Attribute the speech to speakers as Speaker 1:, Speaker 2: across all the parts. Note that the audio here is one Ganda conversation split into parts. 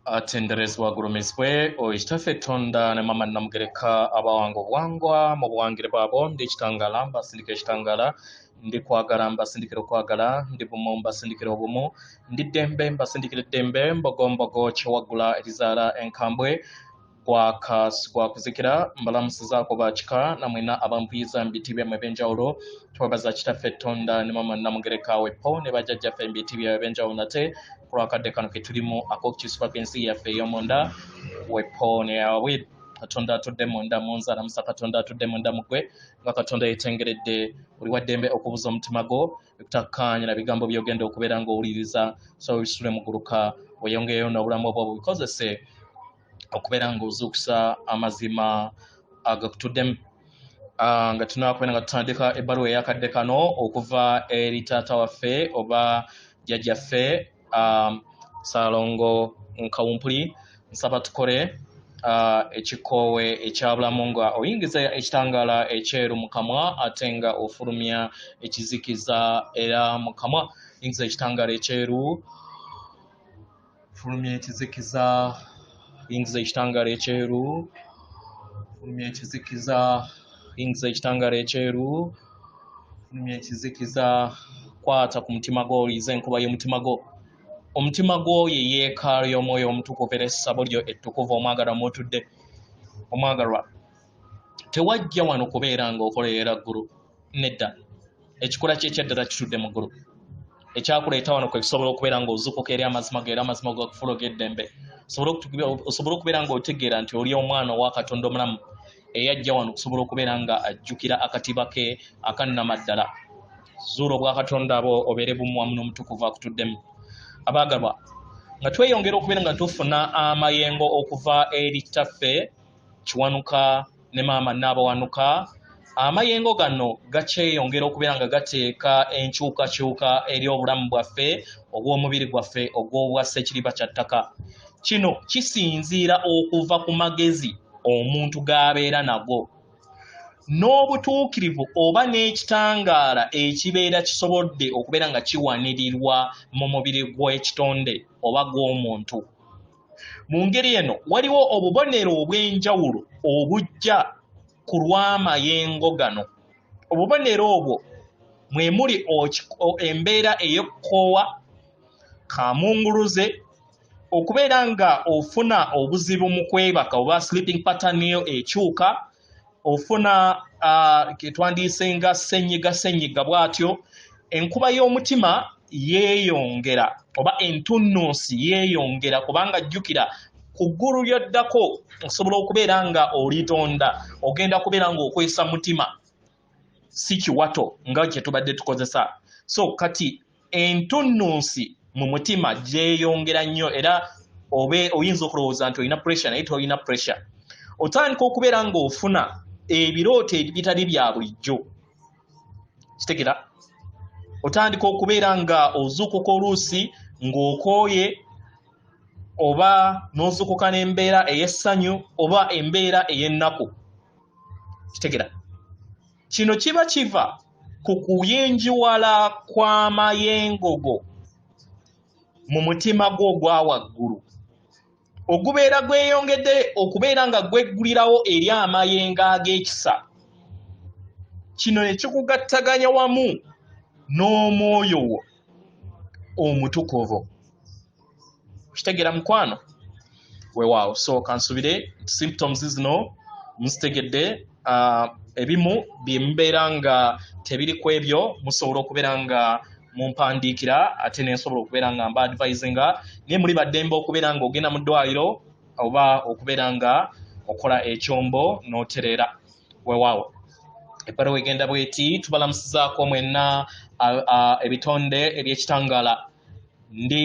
Speaker 1: atenderezwa gurumizwe oishitafe tonda ne mama namugereka abawango bwangwa mu buwangire bwabo ndi kitangala mbasindike kitangala ndi kwagala mbasindikire kwagala ndi bumo mbasindikire obumo ndi dembe mbasindikire dembe mbogombogo kiwagula erizara enkambwe kwa kuzikira mbalamusiza ko bachika namwina abampiza mbitibya mbenjawulo twabaza kitafe tonda ne mama namugereka wepo ne bajajja fe mbitibya mbenjawulo nate kurakadde kano ketulimo akokiswa kensi yaffe yomonda wepoone awe katonda atudde munda munzala musa katonda atudde munda mugwe nga katonda yetengeredde buli waddembe okubuza omutima gwo ekutakkanya na bigambo byogenda okubeera ng'owuliriza so bisule muguluka weyongeyo n'obulamu obwo bubikozese okubeera ng'ozuukusa amazima agakutuddemu nga tunakubeera nga tutandika ebbaluwa eyakadde kano okuva eri taata waffe oba jjajjaffe Salongo Nkawumpuli nsaba tukole ekikoowe ekyabulamu nga oyingiza ekitangala ekyeru mu kamwa ate nga ofulumya ekizikiza era mu kamwa yingiza ekitangala ekyeru fulumya ekizikiza yingiza ekitangala ekyeru fulumya ekizikiza yingiza ekitangala ekyeru fulumya ekizikiza kwata ku mutima gwo olize enkuba y'omutima gwo omutima gwo ye yeekaalu y'omwoyo omutukuvu era essabo lyo ettukuvu omwagalwa mwotudde omwagalwa tewajja wano kubeera ng'okolerera ggulu nedda ekikola kyekyaddala kitudde mu ggulu ekyakuleeta wano kwe kisobola okubeera ng'ozuukuka eri amazima ge era amazima gakufuula g'eddembe osobola okubeera ng'otegeera nti oli omwana owa Katonda omulamu eyajja wano okusobola okubeera nga ajjukira akatiba ke akannamaddala zuula obwa Katonda abo obeere bumu wamu n'omutukuvu akutuddemu abaagalwa nga tweyongera okubeera nga tufuna amayengo okuva eri ttaffe Kiwanuka ne maama Naabawanuka amayengo gano gakyeyongera okubeera nga gateeka enkyukakyuka eri obulamu bwaffe obw'omubiri gwaffe ogw'obwa Ssekiriba kya ttaka kino kisinziira okuva ku magezi omuntu g'abeera nago n'obutuukirivu oba n'ekitangaala ekibeera kisobodde okubeera nga kiwanirirwa mu mubiri gw'ekitonde oba gw'omuntu mu ngeri eno waliwo obubonero obw'enjawulo obujja ku lw'amayengo gano obubonero obwo mwe muli embeera ey'okkoowa kamunguluze okubeera nga ofuna obuzibu mu kwebaka oba sleeping pattern yo ekyuka ofuna ketwandiise nga senyiga bw'atyo enkuba y'omutima yeeyongera oba entunnunsi yeeyongera kubanga jjukira ku ggulu lyoddako osobola okubeera nga olitonda ogenda kubeera ng'okwesa mutima si kiwato nga kye tubadde tukozesa so kati entunnunsi mu mutima gyeyongera nnyo era oyinza okulowooza nti olina pressure naye tolina pressure otandika okubeera ng'ofuna ebirooto ebitali bya bulijjo kitegera otandika okubeera nga ozuukuka oluusi ng'okooye oba n'ozuukuka n'embeera ey'essanyu oba embeera ey'ennaku kitegera kino kiba kiva ku kuyenjiwala kw'amayengo go mu mutima gwo ogwa waggulu ogubeera gweyongedde okubeera nga gweggulirawo eri amayengo ag'ekisa kino ne kikugattaganya wamu n'omwoyo wo omutukuvu kitegeera mukwano weewaawo so kansubire symptoms zino muzitegedde ebimu bye mubeera nga tebiri ku ebyo musobola okubeera nga mumpandiikira ate nensobola okubeera nga mba advisinga naye muli baddembe okubeera nga ogenda mu ddwaliro oba okubeera nga okola ekyombo n'otereera weewaawo ebbaluwa egenda bweti tubalamusizaako mwenna ebitonde eby'ekitangaala ndi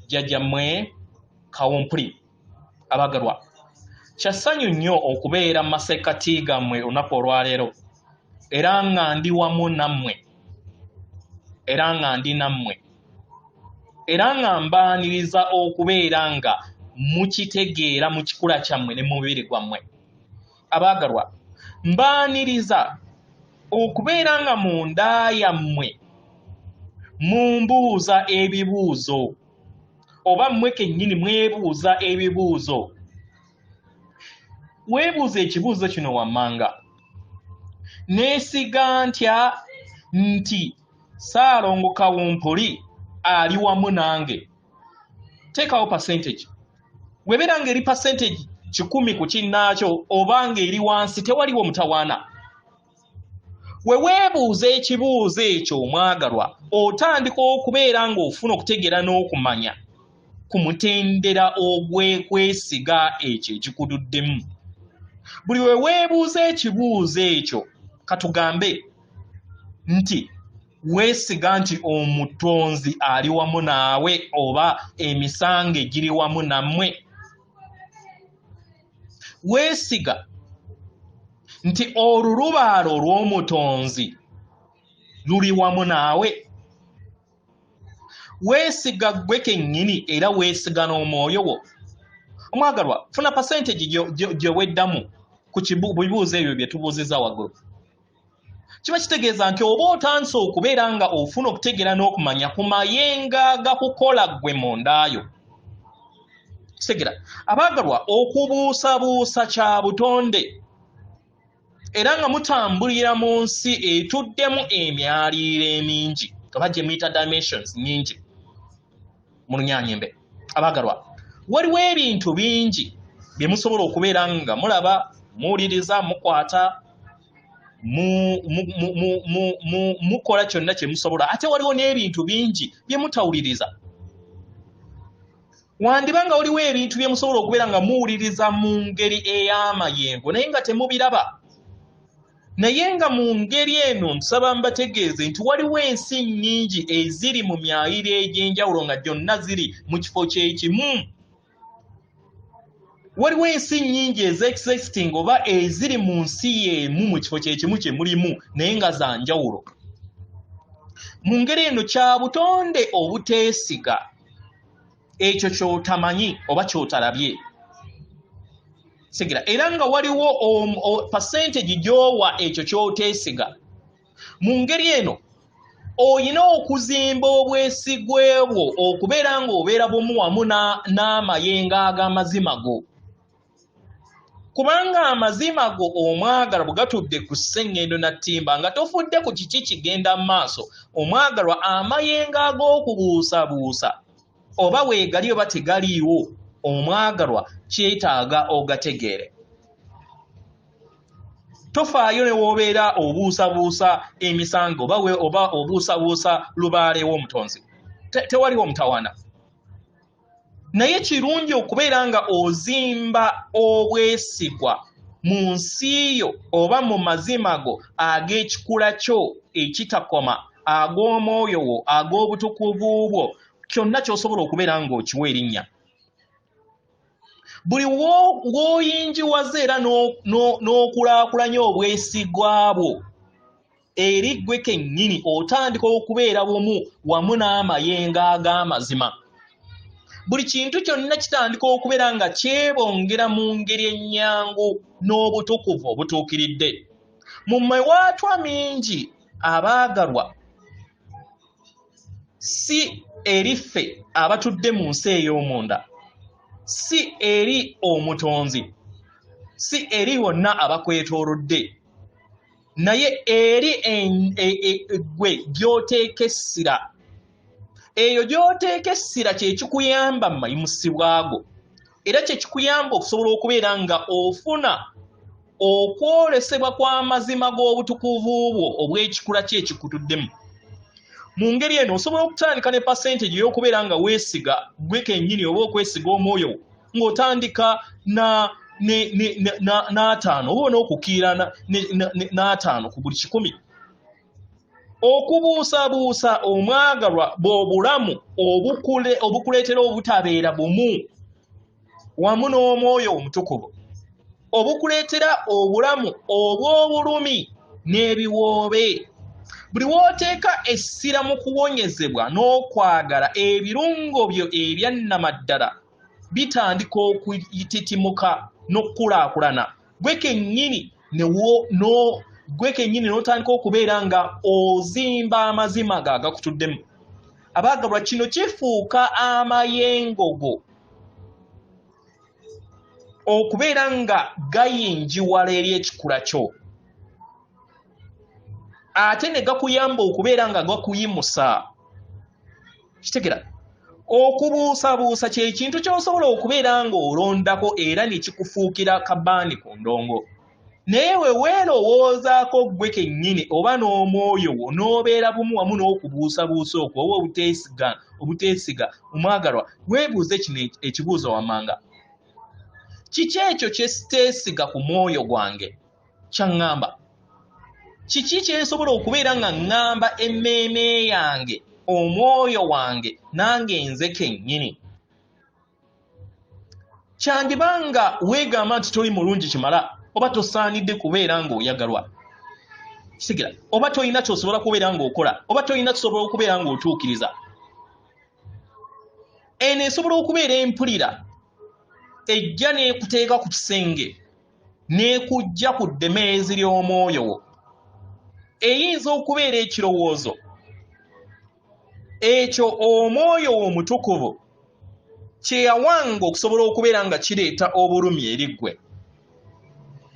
Speaker 1: jjajjammwe Kawumpuli abagalwa kyassanyu nnyo okubeera mu masekkati gammwe olunaku olwaleero era nga ndi wamu nammwe era nga ndi nammwe era nga mbaaniriza okubeera nga mukitegeera mu kikula kyammwe ne mu mubiri gwammwe abaagalwa mbaaniriza okubeera nga mu nda yammwe mumbuuza ebibuuzo oba mmwe kennyini mwebuuza ebibuuzo. Weebuuza ekibuuzo kino wammanga. Neesiga ntya nti Ssaalongo Kawumpuli ali wamu nange? Teekawo percentage. Webeera ng'eri percentage 10 ku kinnaakyo oba ng'eri wansi tewaliwo mutawaana. We weebuuza ekibuuzo ekyo omwagalwa otandika okubeera ng'ofuna okutegeera n'okumanya ku mutendera ogw'ekwesiga ekyo ekikududdemu. Buli we weebuuza ekibuuzo ekyo katugambe nti weesiga nti omutonzi ali wamu naawe oba emisango giri wamu nammwe. Weesiga nti olulubaalo olw'omutonzi luli wamu naawe. Weesiga gwe kennyini era weesiga n'omwoyo wo. Omwagalwa, funa percentage gye weddamu ku bibuuzo ebyo bye tubuuzizza waggulu. Kiba kitegeeza nti oba otandise okubeera nga ofuna okutegeera n'okumanya ku mayenga gakukola ggwe mundaayo. Kitegeera abaagalwa, okubuusabuusa kya butonde era nga mutambulira mu nsi etuddemu emyaliiro emingi oba gye muyita dimensions nnyingi mu Lunyaanyimbe. Abaagalwa, waliwo ebintu bingi bye musobola okubeera nga mulaba, muwuliriza, mukwata, mukola kyonna kye musobola, ate waliwo n'ebintu bingi bye mutawuliriza. Wandiba nga waliwo ebintu bye musobola okubeera nga muwuliriza mu ngeri ey'amayengo naye nga temubiraba. Naye nga mu ngeri eno nsaba mbategeeze nti waliwo ensi nnyingi eziri mu myayiro egy'enjawulo nga gyonna ziri mu kifo kyekimu. Waliwo ensi nnyingi ez'existing oba eziri mu nsi y'emu mu kifo kyekimu kye mulimu naye nga za njawulo. Mu ngeri eno kya butonde obuteesiga ekyo ky'otamanyi oba ky'otalabye. Segera era nga waliwo percentage gy'owa ekyo ky'oteesiga. Mu ngeri eno oyina okuzimba obwesigwe bwo okubeera ng'obeera bumu wamu n'amayengo ag'amazima go. Kubanga amazima go omwagalwa bwe gatudde ku sseŋŋendo na ttimba nga tofudde ku kiki kigenda mu maaso, omwagalwa amayengo ag'okubuusabuusa oba weegali oba tegaliiwo, omwagalwa kyetaaga ogategeere. Tofaayo ne w'obeera obuusabuusa emisango oba obuusabuusa lubaale w'omutonzi. Tewaliwo mutawaana. Naye kirungi okubeera nga ozimba obwesigwa mu nsi yo oba mu mazima go ag'ekikula kyo ekitakoma, ag'omwoyo wo, ag'obutukuvu bwo, kyonna ky'osobola okubeera ng'okiwa erinnya. Buli w'oyinjiwaza era n'okulaakulanya obwesigwa bwo eri ggwe kennyini otandika okubeera bumu wamu n'amayengo ag'amazima. Buli kintu kyonna kitandika okubeera nga kyebongera mu ngeri ennyangu n'obutukuvu obutuukiridde. Mu mewaatwa mingi abaagalwa, si eri ffe abatudde mu nsi ey'omunda, si eri omutonzi, si eri wonna abakwetoolodde, naye eri ggwe gy'oteeka essira. Eyo gy'oteeka essira kye kikuyamba mu mayimusibwa go era kye kikuyamba okusobola okubeera nga ofuna okwolesebwa kw'amazima g'obutukuvu bwo obw'ekikula kye ekikutuddemu. Mu ngeri eno osobola okutandika ne percentage y'okubeera nga weesiga gwe kennyini oba okwesiga omwoyo ng'otandika n'ataano oba n'okukiira n'ataano ku buli 100. Okubuusabuusa omwagalwa bw'obulamu obukuleetera obutabeera bumu wamu n'omwoyo omutukuvu, obukuleetera obulamu obw'obulumi n'ebiwoobe. Buli w'oteeka essira mu kuwonyezebwa n'okwagala, ebirungo byo ebyannamaddala bitandika okutitimuka n'okukulaakulana. Gwe kennyini n'otandika okubeera nga ozimba amazima go agakutuddemu. abaagalwa kino kifuuka amayengogo okubeera nga gayinjiwala eri ekikula kyo ate ne gakuyamba okubeera nga gakuyimusa. Kitegera okubuusabuusa kye kintu ky'osobola okubeera ng'olondako era ne kikufuukira kabaani ku ndongo. Naye we weerowoozaako ggwe kennyini oba n'omwoyo wo n'obeera bumu wamu n'okubuusabuusa okwo oba obuteesiga omwagalwa, weebuuze kino ekibuuzo wammanga. Kiki ekyo kye siteesiga ku mwoyo gwange kyaŋŋamba? Kiki kye nsobola okubeera nga ŋŋamba emmeeme yange, omwoyo wange, nange nze kennyini? Kyandibanga weegamba nti toli mulungi kimala, oba tosaanidde kubeera ng'oyagalwa. Kitegera oba tolina ky'osobola kubeera ng'okola, oba tolina ky'osobola okubeera ng'otuukiriza. Eno esobola okubeera empulira ejja n'ekuteeka ku kisenge n'ekujja ku ddemeezi ly'omwoyo wo. Eyinza okubeera ekirowoozo ekyo omwoyo wo omutukuvu kye yawanga okusobola okubeera nga kireeta obulumi eri ggwe.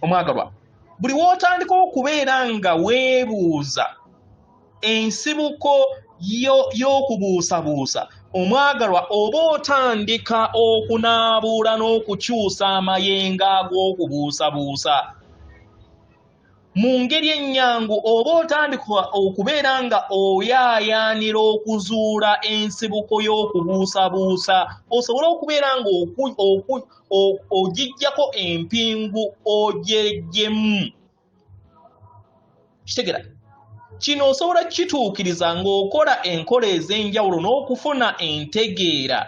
Speaker 1: Omwagalwa, buli w'otandika okubeera nga weebuuza ensibuko y'okubuusabuusa, omwagalwa, oba otandika okunaabuula n'okukyusa amayengo ag'okubuusabuusa mu ngeri ennyangu, oba otandika okubeera nga oyaayaanira okuzuula ensibuko y'okubuusabuusa, osobole okubeera nga ogijjako empingu ogyejjemu. Kitegera kino osobola kituukiriza ng'okola enkola ez'enjawulo n'okufuna entegeera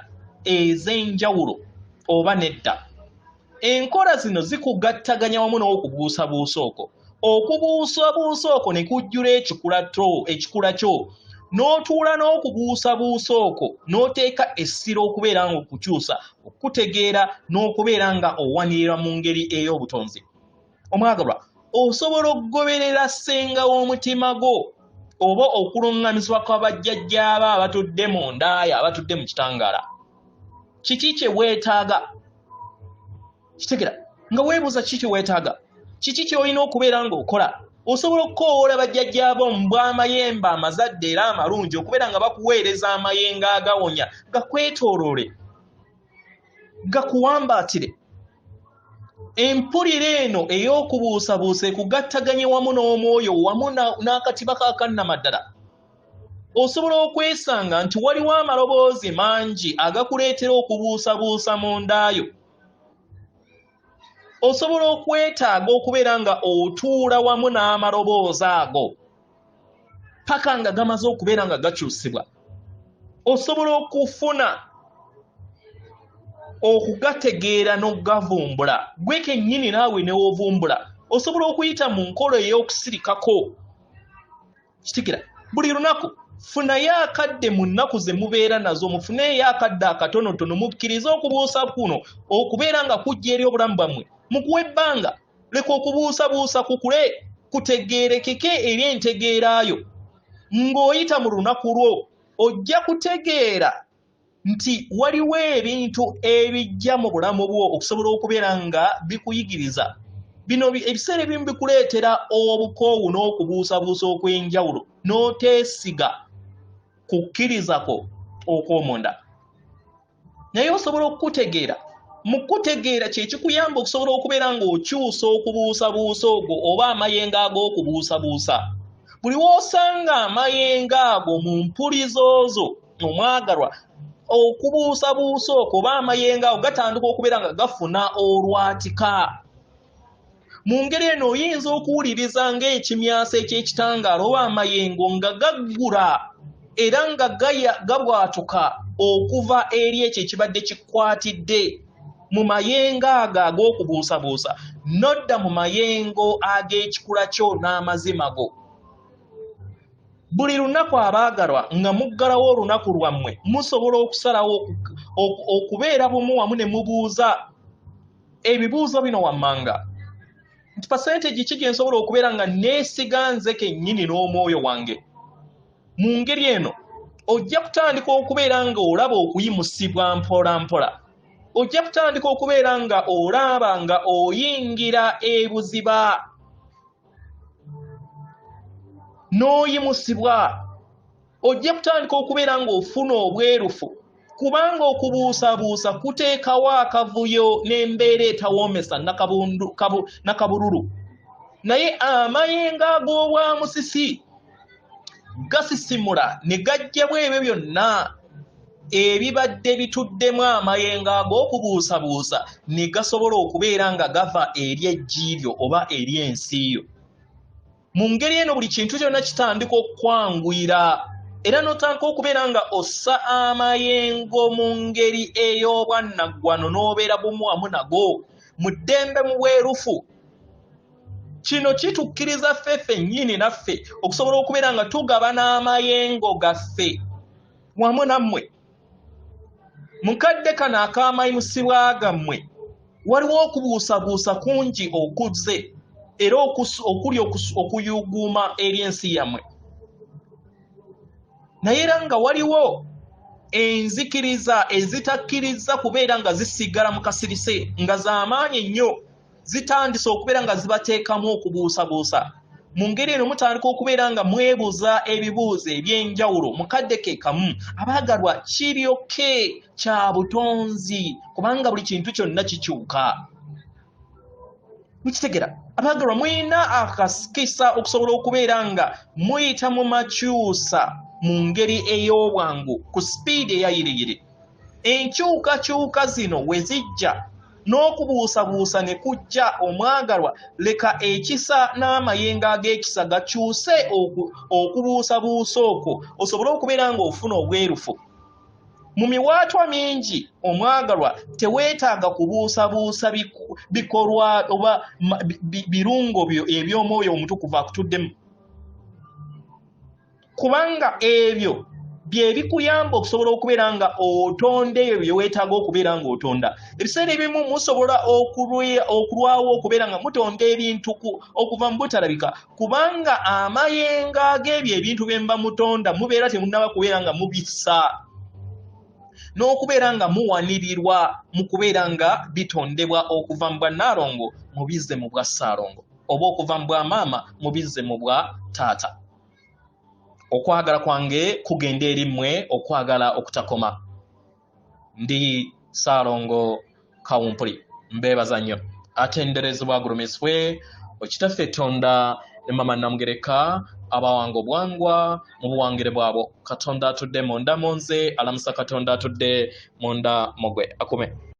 Speaker 1: ez'enjawulo oba nedda. Enkola zino zikugattaganya wamu n'okubuusabuusa okwo. Okubuusabuusa okwo ne kujjula ekikula kyo, n'otuula n'okubuusabuusa okwo n'oteeka essiro okubeera nga okukyusa, okutegeera n'okubeera nga owanirira mu ngeri ey'obutonzi. Omwagalwa, osobola okugoberera ssenga w'omutima gwo oba okuluŋŋamizibwa kw'abajjajjaaba abatudde mu ndaaya, abatudde mu kitangaala. Kiki kye weetaaga? Kitegera nga weebuuza kiki kye weetaaga, kiki ky'olina okubeera ng'okola. Osobola okukoowoola bajjajjaabo mu bw'amayembe amazadde era amalungi okubeera nga bakuweereza amayengo agawonya, gakwetooloole, gakuwambaatire. Empulira eno ey'okubuusabuusa ekugattaganye wamu n'omwoyo wamu n'akatiba ka kannamaddala. Osobola okwesanga nti waliwo amaloboozi mangi agakuleetera okubuusabuusa mu ndaayo. Osobola okwetaaga okubeera nga otuula wamu n'amaloboozi ago paka nga gamaze okubeera nga gakyusibwa. Osobola okufuna okugategeera n'ogavumbula. Gwe kennyini naawe ne wovumbula osobola okuyita mu nkola ey'okusirikako. Kitegera buli lunaku funayo akadde mu nnaku ze mubeera nazo, mufuneyo akadde akatonotono, mukkirize okubuusa kuno okubeera nga kujja eri obulamu bwammwe. Mukuwa ebbanga, leka okubuusabuusa kukule, kutegeerekeke eri entegeeraayo. Ng'oyita mu lunaku lwo ojja kutegeera nti waliwo ebintu ebijja mu bulamu bwo okusobola okubeera nga bikuyigiriza. Bino ebiseera ebimu bikuleetera obukoowu n'okubuusabuusa okw'enjawulo n'oteesiga kukkirizako okw'omunda. Naye osobola okukutegeera. Mu kutegeera kye kikuyamba okusobola okubeera ng'okyusa okubuusabuusa ogwo oba amayengo ag'okubuusabuusa. Buli w'osanga amayengo ago mu mpulizo zo, omwagalwa, okubuusabuusa okwo oba amayengo ago gatandika okubeera nga gafuna olwatika. Mu ngeri eno oyinza okuwuliriza ng'ekimyasa eky'ekitangaala oba amayengo nga gaggula era nga gabwatuka okuva eri ekyo ekibadde kikwatidde mu mayengo ago ag'okubuusabuusa nodda mu mayengo ag'ekikula kyo n'amazima go. Buli lunaku abaagalwa nga muggalawo olunaku lwammwe musobola okusalawo okubeera bumu wamu ne mubuuza ebibuuzo bino wammanga nti percentage ki gye nsobola okubeera nga neesiga nze kennyini n'omwoyo wange. Mu ngeri eno ojja kutandika okubeera nga olaba okuyimusibwa mpola mpola. Ojja kutandika okubeera nga olaba nga oyingira ebuziba n'oyimusibwa. Ojja kutandika okubeera nga ofuna obwerufu, kubanga okubuusabuusa kuteekawo akavuyo n'embeera etawoomesa nakabululu. Naye amayengo ag'obwamusisi gasisimula ne gajjamu ebyo byonna ebibadde bituddemu amayengo ag'okubuusabuusa ne gasobola okubeera nga gava eri ejjiiryo oba eri ensi yo. Mu ngeri eno buli kintu kyonna kitandika okwanguyira era n'otandika okubeera nga ossa amayengo mu ngeri ey'obwannaggwano n'obeera bumu wamu nago mu ddembe mu bwerufu. Kino kitukkiriza ffe nnyini naffe okusobola okubeera nga tugabana amayengo gaffe wamu nammwe. Mukadde kano ak'amayimusibwa gammwe waliwo okubuusabuusa kungi okuzze era okuli okuyuguuma eri ensi yammwe. Naye era nga waliwo enzikiriza ezitakkiriza kubeera nga zisigala mu kasirise nga z'amaanyi ennyo, zitandise okubeera nga zibateekamu okubuusabuusa. Mu ngeri eno mutandika okubeera nga mwebuuza ebibuuzo eby'enjawulo. Mukadde ke kamu, abaagalwa kiryoke kya butonzi kubanga buli kintu kyonna kikyuka. Mukitegera abaagalwa, muyina akasikisa okusobola okubeera nga muyita mu makyusa mu ngeri ey'obwangu ku sipiidi eyayiriyiri. Enkyukakyuka zino we zijja n'okubuusabuusa ne kujja, omwagalwa leka ekisa n'amayengo ag'ekisa gakyuse okubuusabuusa okwo osobole okubeera nga ofuna obwerufu. Mu miwaatwa mingi omwagalwa teweetaaga kubuusabuusa bikolwa oba birungo eby'omwoyo omutukuvu akutuddemu, kubanga ebyo bye bikuyamba okusobola okubeera nga otonda ebyo bye weetaaga okubeera nga otonda. Ebiseera ebimu musobola okulwawo okubeera nga mutonda ebintu okuva mu butalabika, kubanga amayengo ag'ebyo ebintu bye muba mutonda mubeera temunnaba kubeera nga mubissa n'okubeera nga muwanirirwa mu kubeera nga bitondebwa okuva mu bwa Nnaalongo mubizze mu bwa Ssaalongo, oba okuva mu bwa maama mubizze mu bwa taata. Okwagala kwange kugenda eri mmwe, okwagala okutakoma. Ndi Ssaalongo Kawumpuli, mbeebaza nnyo. Atenderezebwa agulumisibwe Okitaffe Tonda ne Mama Namugereka abawanga obwangwa mu buwangire bwabo. Katonda atudde munda mu nze, alamusa Katonda atudde munda mu gwe. Akume.